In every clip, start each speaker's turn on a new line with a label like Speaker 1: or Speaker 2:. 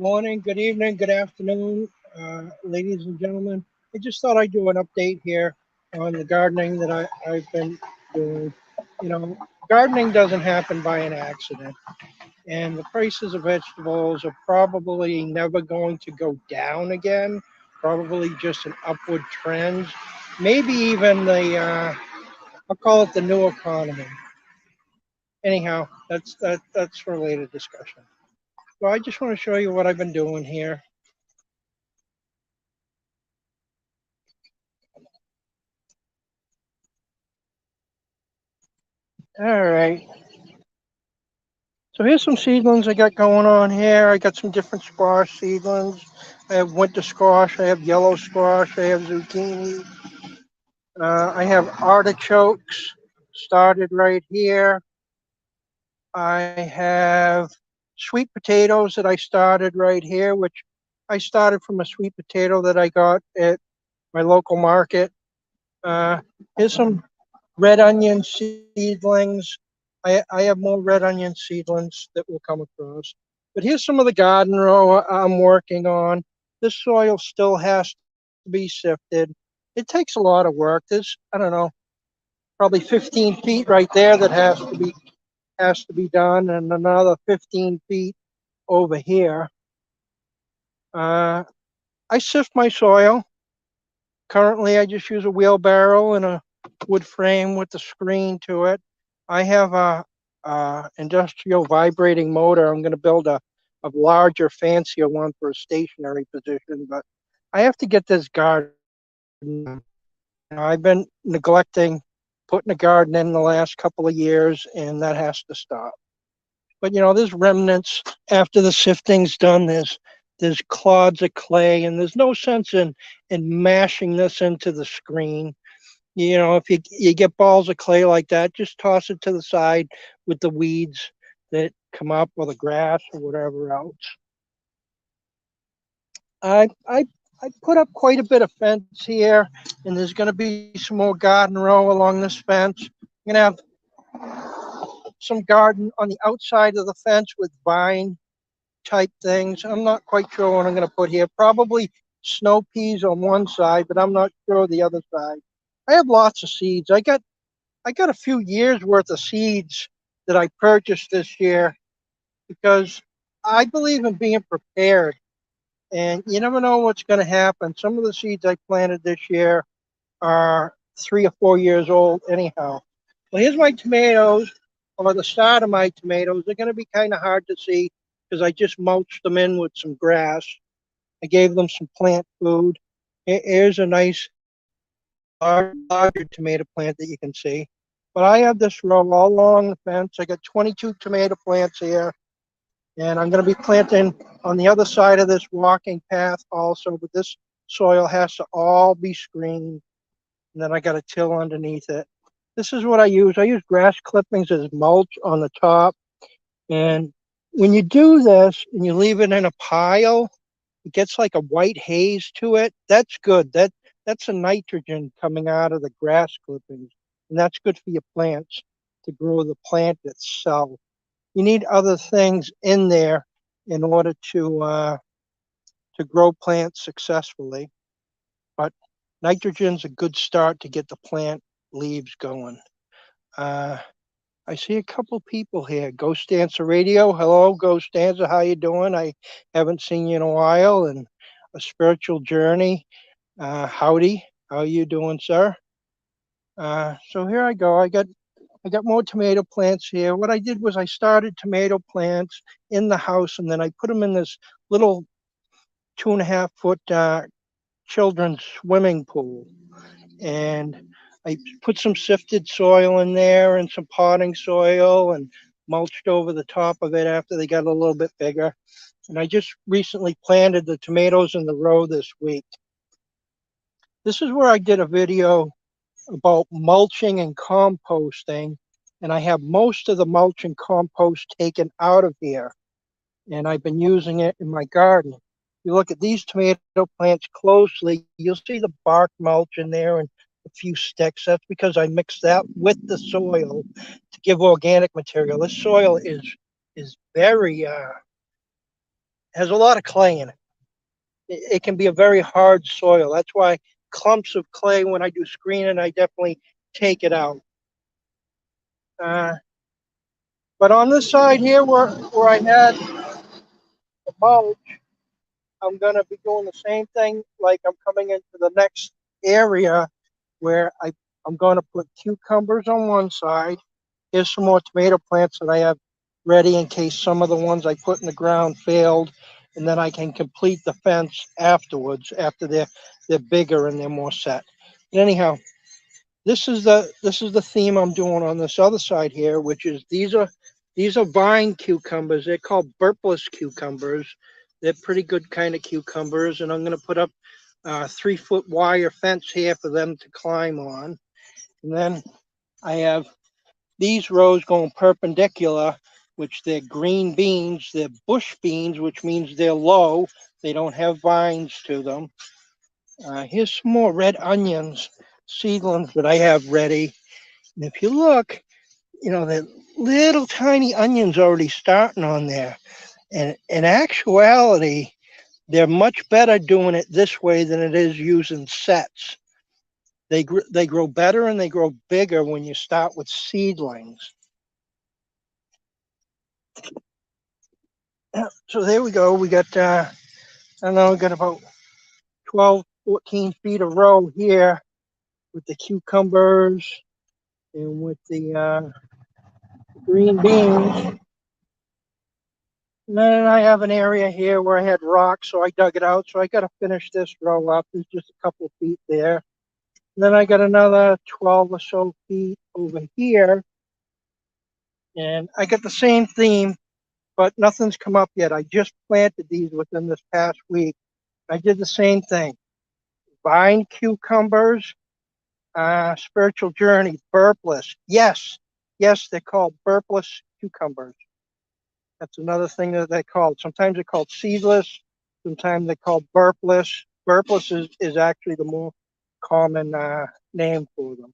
Speaker 1: morning, good evening, good afternoon, ladies and gentlemen. I just thought I'd do an update here on the gardening that I've been doing. You know, gardening doesn't happen by an accident, and the prices of vegetables are probably never going to go down again, probably just an upward trend. Maybe even I'll call it the new economy. Anyhow, that's for a later discussion. So I just want to show you what I've been doing here. All right. So here's some seedlings I got going on here. I got some different squash seedlings. I have winter squash. I have yellow squash. I have zucchini. I have artichokes started right here. I have sweet potatoes that I started right here, which I started from a sweet potato that I got at my local market. Uh, Here's some red onion seedlings. I have more red onion seedlings that will come across. But here's some of the garden row I'm working on. This soil still has to be sifted. It takes a lot of work. There's, I don't know, probably 15 feet right there that has to be done, and another 15 feet over here. Uh, I sift my soil. Currently, I just use a wheelbarrow and a wood frame with the screen to it. I have a industrial vibrating motor. I'm going to build a larger, fancier one for a stationary position, but I have to get this garden. I've been neglecting putting a garden in the last couple of years, and that has to stop. But there's remnants after the sifting's done. There's clods of clay, and there's no sense in mashing this into the screen. If you get balls of clay like that, just toss it to the side with the weeds that come up or the grass or whatever else. I put up quite a bit of fence here, and there's going to be some more garden row along this fence. I'm going to have some garden on the outside of the fence with vine type things. I'm not quite sure what I'm going to put here. Probably snow peas on one side, but I'm not sure the other side. I have lots of seeds. I got a few years worth of seeds that I purchased this year because I believe in being prepared. And you never know what's going to happen. Some of the seeds I planted this year are 3 or 4 years old anyhow. Well, here's my tomatoes, or the start of my tomatoes. They're going to be kind of hard to see because I just mulched them in with some grass. I gave them some plant food. Here's a nice larger tomato plant that you can see. But I have this row all along the fence. I got 22 tomato plants here. And I'm going to be planting on the other side of this walking path also. But this soil has to all be screened. And then I got a till underneath it. This is what I use. I use grass clippings as mulch on the top. And when you do this and you leave it in a pile, it gets like a white haze to it. That's good. That's a nitrogen coming out of the grass clippings, and that's good for your plants to grow the plant itself. You need other things in there in order to grow plants successfully, but nitrogen's a good start to get the plant leaves going. Uh, I see a couple people here. Ghost Dancer Radio. Hello, Ghost Dancer. How you doing? I haven't seen you in a while. And a spiritual journey. Howdy. How you doing, sir? So here I go. I got more tomato plants here. What I did was I started tomato plants in the house, and then I put them in this little 2.5 foot children's swimming pool. And I put some sifted soil in there and some potting soil and mulched over the top of it after they got a little bit bigger. And I just recently planted the tomatoes in the row this week. This is where I did a video about mulching and composting, and I have most of the mulch and compost taken out of here, and I've been using it in my garden. You look at these tomato plants closely, you'll see the bark mulch in there and a few sticks. That's because I mixed that with the soil to give organic material. This soil is very has a lot of clay in it. It can be a very hard soil. That's why clumps of clay, when I do screening, I definitely take it out. Uh, but on this side here where I had the mulch, I'm going to be doing the same thing. Like I'm coming into the next area where I'm going to put cucumbers on one side. Here's some more tomato plants that I have ready in case some of the ones I put in the ground failed, and then I can complete the fence afterwards after they're bigger and they're more set. But anyhow, this is the theme I'm doing on this other side here, which is these are vine cucumbers. They're called burpless cucumbers. They're pretty good kind of cucumbers, and I'm going to put up a 3-foot wire fence here for them to climb on. And then I have these rows going perpendicular, which they're green beans. They're bush beans, which means they're low. They don't have vines to them. Here's some more red onions, seedlings that I have ready. And if you look, the little tiny onions already starting on there. And in actuality, they're much better doing it this way than it is using sets. They grow better and they grow bigger when you start with seedlings. So there we go. We got, I don't know, we got about 12, 14 feet of row here with the cucumbers and with the green beans. And then I have an area here where I had rocks, so I dug it out. So I got to finish this row up. There's just a couple of feet there. And then I got another 12 or so feet over here. And I got the same theme, but nothing's come up yet. I just planted these within this past week. I did the same thing. Vine cucumbers, spiritual journey, burpless. Yes, they're called burpless cucumbers. That's another thing that they call it. Sometimes they're called seedless. Sometimes they're called burpless. Burpless is actually the more common name for them.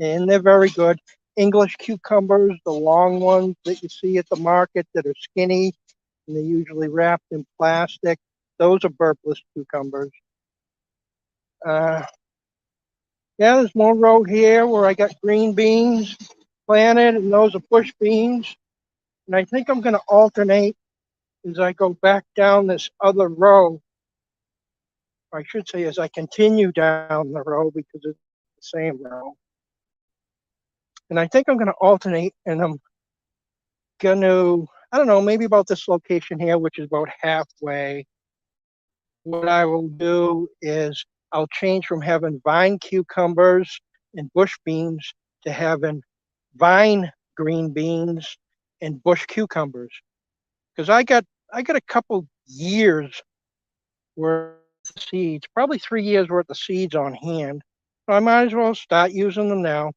Speaker 1: And they're very good. English cucumbers, the long ones that you see at the market that are skinny, and they're usually wrapped in plastic. Those are burpless cucumbers. Yeah, there's more row here where I got green beans planted, and those are bush beans. And I think I'm going to alternate as I go back down this other row. I should say as I continue down the row because it's the same row. And I think I'm going to alternate, and I'm going to, I don't know, maybe about this location here, which is about halfway. What I will do is I'll change from having vine cucumbers and bush beans to having vine green beans and bush cucumbers. Because I got a couple years worth of seeds, probably 3 years worth of seeds on hand. So I might as well start using them now.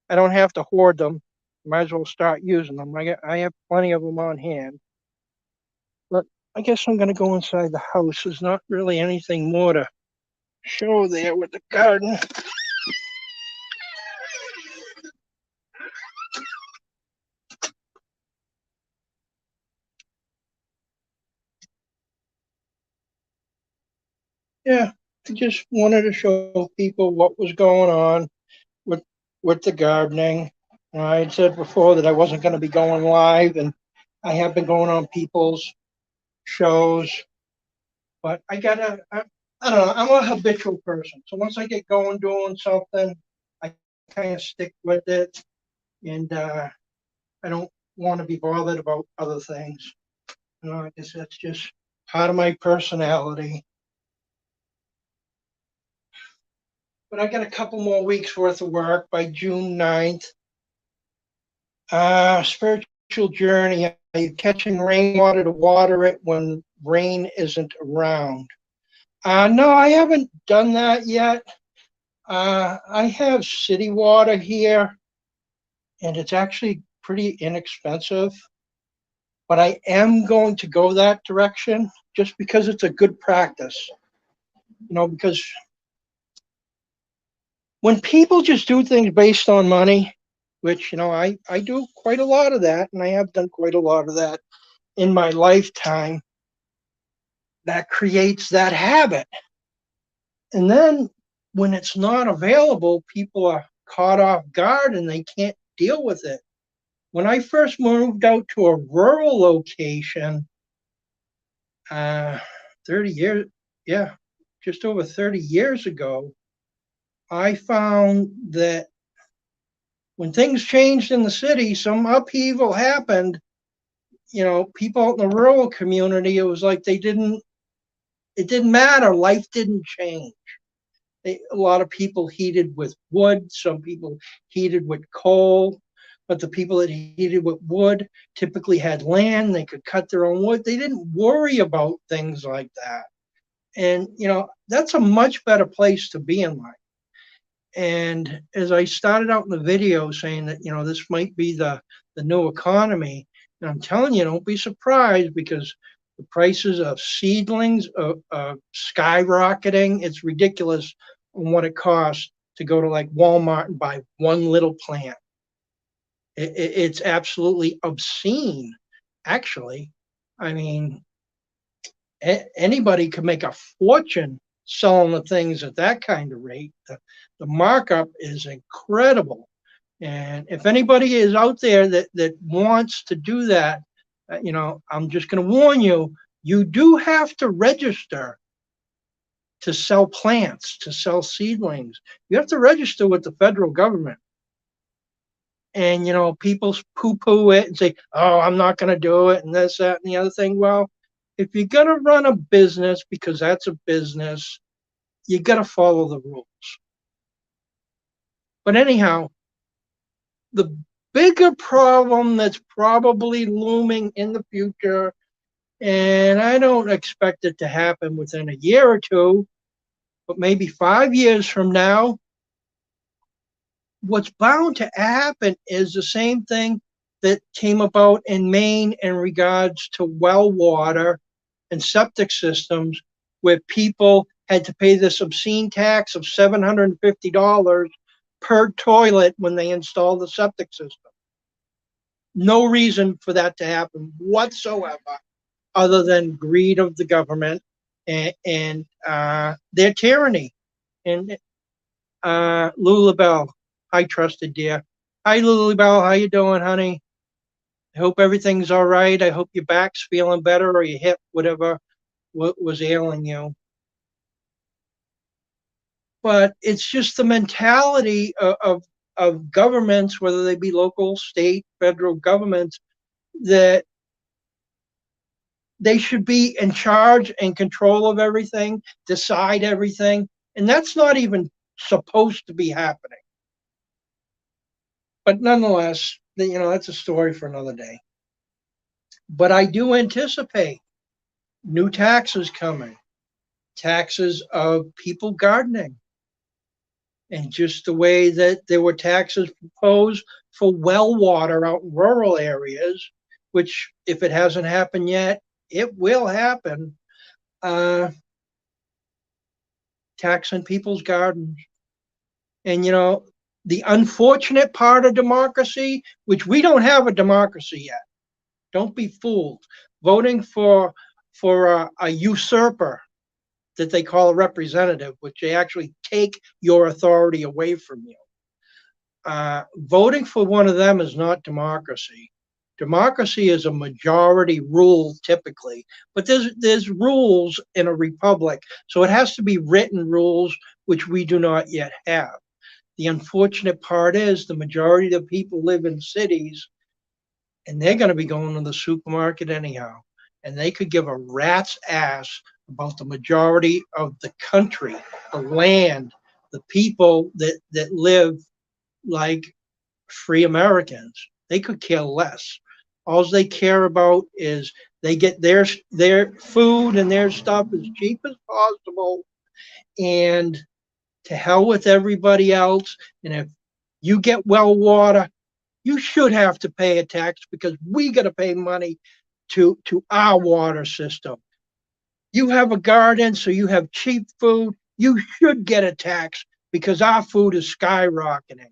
Speaker 1: I don't have to hoard them. Might as well start using them. I have plenty of them on hand. But I guess I'm going to go inside the house. There's not really anything more to show there with the garden. Yeah, I just wanted to show people what was going on with the gardening. I had said before that I wasn't going to be going live, and I have been going on people's shows. But I don't know, I'm a habitual person. So once I get going doing something, I kind of stick with it, and I don't want to be bothered about other things. I guess that's just part of my personality. But I got a couple more weeks worth of work by June 9th. Spiritual journey. Are you catching rainwater to water it when rain isn't around? No, I haven't done that yet. I have city water here, and it's actually pretty inexpensive. But I am going to go that direction just because it's a good practice. Because when people just do things based on money, which, I do quite a lot of that, and I have done quite a lot of that in my lifetime, that creates that habit. And then when it's not available, people are caught off guard and they can't deal with it. When I first moved out to a rural location, 30 years, yeah, just over 30 years ago, I found that when things changed in the city, some upheaval happened. People out in the rural community, it was like it didn't matter. Life didn't change. A lot of people heated with wood, some people heated with coal, but the people that heated with wood typically had land. They could cut their own wood. They didn't worry about things like that. And, that's a much better place to be in life. And as I started out in the video saying that, this might be the new economy, and I'm telling you, don't be surprised because the prices of seedlings are skyrocketing. It's ridiculous on what it costs to go to like Walmart and buy one little plant. It's absolutely obscene, actually. I mean, anybody could make a fortune selling the things at that kind of rate. The markup is incredible. And if anybody is out there that wants to do that, I'm just going to warn you, you do have to register to sell plants, to sell seedlings. You have to register with the federal government. And, people poo-poo it and say, oh, I'm not going to do it and this, that, and the other thing. Well, if you're going to run a business, because that's a business, you got to follow the rules. But anyhow, the bigger problem that's probably looming in the future, and I don't expect it to happen within a year or two, but maybe 5 years from now, what's bound to happen is the same thing that came about in Maine in regards to well water and septic systems, where people had to pay this obscene tax of $750 per toilet when they installed the septic system. No reason for that to happen whatsoever, other than greed of the government and their tyranny. And Lulabelle, hi, trusted dear. Hi, Lulabelle, how you doing, honey? I hope everything's all right. I hope your back's feeling better or your hip, whatever was ailing you. But it's just the mentality of governments, whether they be local, state, federal governments, that they should be in charge and control of everything, decide everything. And that's not even supposed to be happening. But nonetheless, that's a story for another day. But I do anticipate new taxes coming, taxes of people gardening. And just the way that there were taxes proposed for well water out in rural areas, which if it hasn't happened yet, it will happen. Taxing people's gardens. And, the unfortunate part of democracy, which we don't have a democracy yet. Don't be fooled. Voting for a usurper that they call a representative, which they actually take your authority away from you. Voting for one of them is not democracy. Democracy is a majority rule typically, but there's rules in a republic, so it has to be written rules, which we do not yet have. The unfortunate part is the majority of the people live in cities, and they're going to be going to the supermarket anyhow, and they could give a rat's ass about the majority of the country, the land, the people that live like free Americans. They could care less. All they care about is they get their food and their stuff as cheap as possible, and to hell with everybody else. And if you get well water, you should have to pay a tax because we got to pay money to our water system. You have a garden, so you have cheap food. You should get a tax because our food is skyrocketing.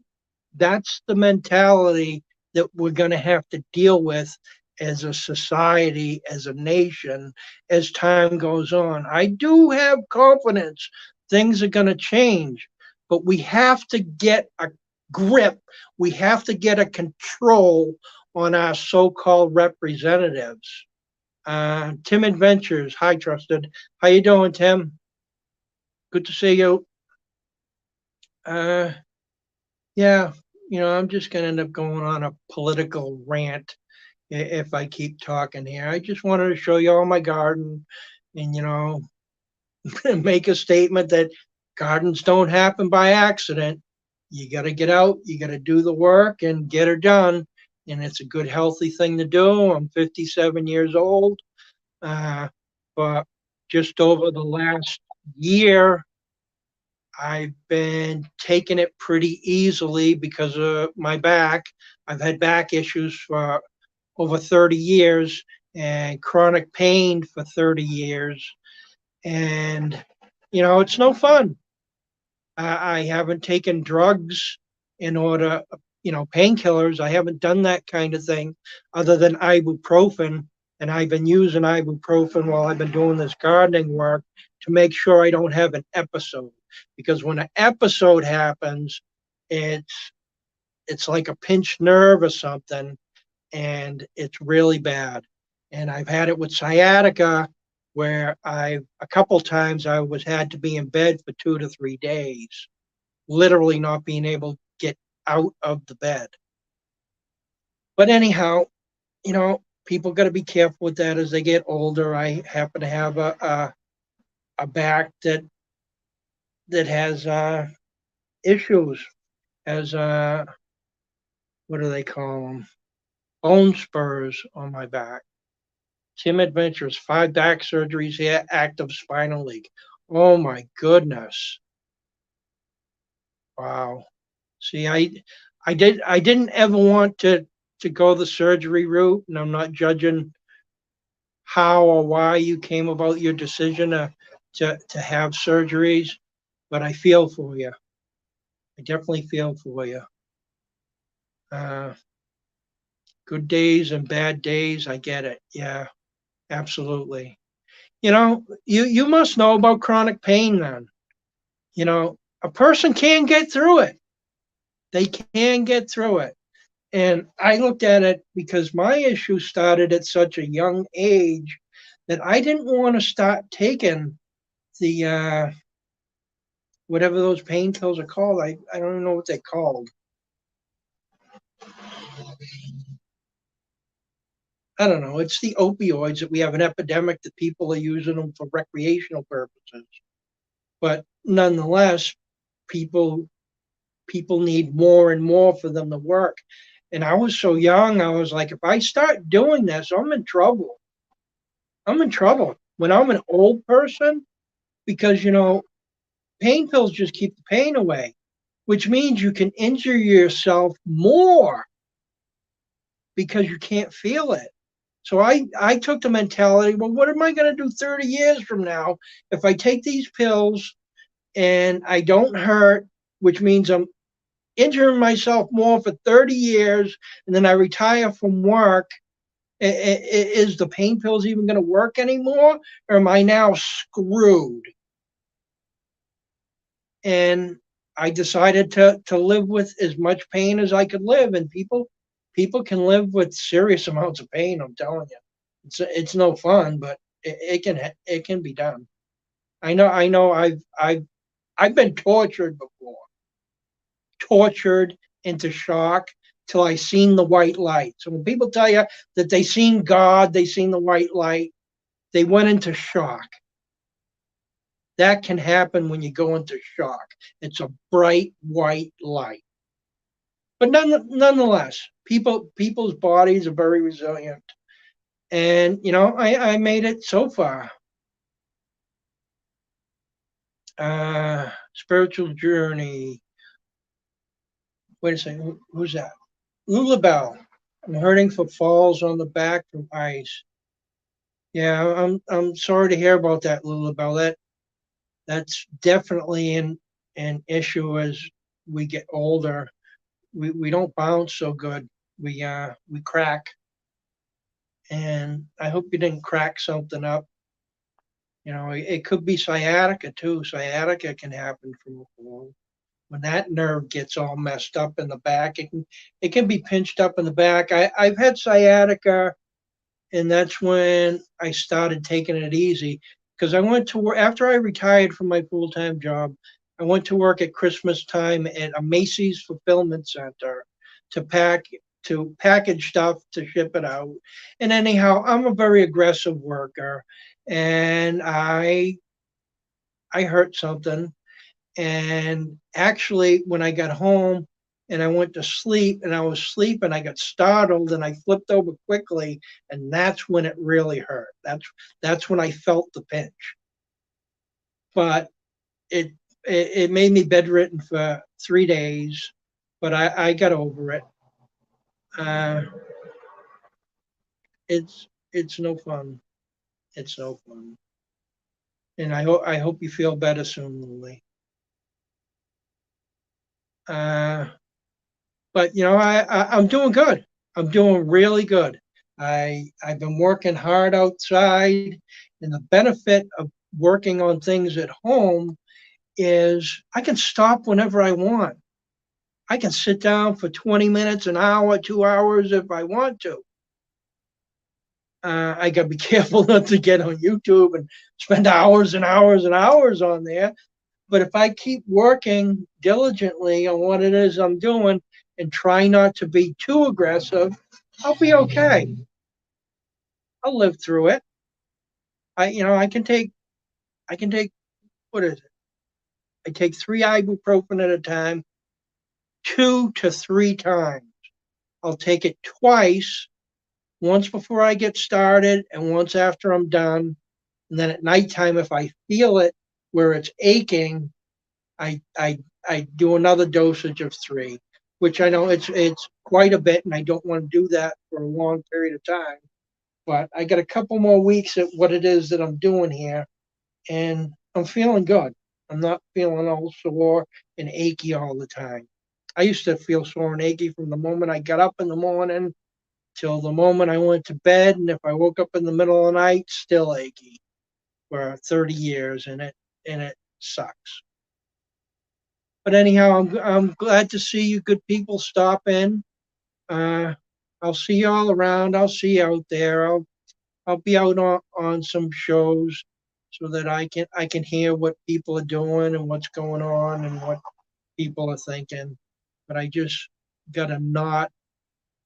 Speaker 1: That's the mentality that we're going to have to deal with as a society, as a nation, as time goes on. I do have confidence things are going to change, but we have to get a grip. We have to get a control on our so-called representatives. Tim Adventures, hi, Trusted. How you doing, Tim? Good to see you. Uh, yeah, I'm just going to end up going on a political rant if I keep talking here. I just wanted to show you all my garden and, make a statement that gardens don't happen by accident. You got to get out, you got to do the work and get her done. And it's a good, healthy thing to do. I'm 57 years old. Uh, but just over the last year, I've been taking it pretty easily because of my back. I've had back issues for over 30 years and chronic pain for 30 years. And, it's no fun. I haven't taken drugs in order, painkillers. I haven't done that kind of thing other than ibuprofen. And I've been using ibuprofen while I've been doing this gardening work to make sure I don't have an episode. Because when an episode happens, it's like a pinched nerve or something, and it's really bad. And I've had it with sciatica where a couple times I was had to be in bed for 2 to 3 days, literally not being able to get out of the bed. But anyhow, people got to be careful with that as they get older. I happen to have a back that has issues, has what do they call them? Bone spurs on my back. Tim Adventures, 5 back surgeries here, active spinal leak. Oh my goodness. Wow. See, I didn't ever want to go the surgery route, and I'm not judging how or why you came about your decision to have surgeries, but I feel for you. I definitely feel for you. Uh, Good days and bad days, I get it. Yeah, absolutely. You must know about chronic pain then. A person can get through it. They can get through it. And I looked at it because my issue started at such a young age that I didn't want to start taking the whatever those pain pills are called. I don't even know what they're called. I don't know. It's the opioids that we have an epidemic that people are using them for recreational purposes. But nonetheless, people people need more and more for them to work. And I was so young, I was like, if I start doing this, I'm in trouble. I'm in trouble when I'm an old person because, pain pills just keep the pain away, which means you can injure yourself more because you can't feel it. So I took the mentality, well, what am I going to do 30 years from now if I take these pills and I don't hurt, which means I'm injuring myself more for 30 years and then I retire from work. Is the pain pills even going to work anymore? Or am I now screwed? And I decided to live with as much pain as I could live. And people can live with serious amounts of pain. I'm telling you, it's no fun, but it can be done. I know. I've been tortured before, tortured into shock till I seen the white light. So when people tell you that they seen God, they seen the white light, they went into shock. That can happen when you go into shock. It's a bright white light. But nonetheless, people's bodies are very resilient. And I made it so far. Spiritual journey. Wait a second, who's that? Lulabelle. I'm hurting for falls on the back from ice. Yeah, I'm sorry to hear about that, Lulabelle. That's definitely an issue as we get older. We don't bounce so good. We crack. and I hope you didn't crack something up. You know, it could be sciatica too. Sciatica can happen from a fall. When that nerve gets all messed up in the back, it can be pinched up in the back. I've had sciatica, and that's when I started taking it easy because I went to work after I retired from my full time job. I went to work at Christmas time at a Macy's fulfillment center to package stuff to ship it out. And anyhow, I'm a very aggressive worker, and I hurt something. And actually, when I got home and I went to sleep and I was sleeping, I got startled and I flipped over quickly, and that's when it really hurt. That's when I felt the pinch. But it it made me bedridden for 3 days, but I got over it. Uh, it's no fun. It's no fun. And I hope you feel better soon, Lily. Uh, but I'm doing good. I'm doing really good. I've been working hard outside, and the benefit of working on things at home is I can stop whenever I want. I can sit down for 20 minutes, an hour, 2 hours if I want to. I got to be careful not to get on YouTube and spend hours and hours and hours on there. But if I keep working diligently on what it is I'm doing and try not to be too aggressive, I'll be okay. I'll live through it. I can take what is it? I take 3 ibuprofen at a time, 2 to 3 times. I'll take it twice, once before I get started and once after I'm done. And then at nighttime, if I feel it where it's aching, I do another dosage of 3, which I know it's quite a bit, and I don't want to do that for a long period of time. But I got a couple more weeks at what it is that I'm doing here, and I'm feeling good. I'm not feeling all sore and achy all the time. I used to feel sore and achy from the moment I got up in the morning till the moment I went to bed, and if I woke up in the middle of the night, still achy for 30 years, and it sucks. But anyhow, I'm glad to see you good people stop in. Uh, I'll see you all around. I'll see you out there. I'll be out on some shows so that I can hear what people are doing and what's going on and what people are thinking. But I just gotta not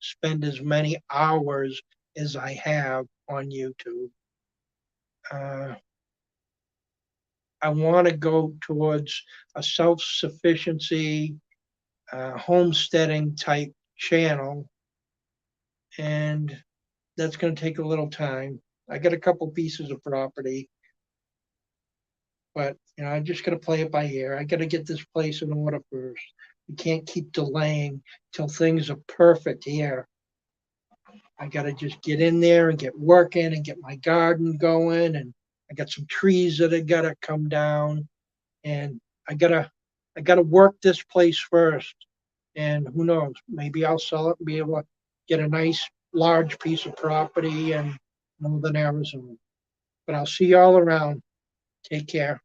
Speaker 1: spend as many hours as I have on YouTube. Uh, I want to go towards a self-sufficiency, homesteading type channel, and that's going to take a little time. I got a couple pieces of property, but I just got to play it by ear. I got to get this place in order first. We can't keep delaying till things are perfect here. I got to just get in there and get working and get my garden going, and I got some trees that I got to come down, and I got to I got to work this place first. And who knows, maybe I'll sell it and be able to get a nice large piece of property in northern Arizona. But I'll see you all around. Take care.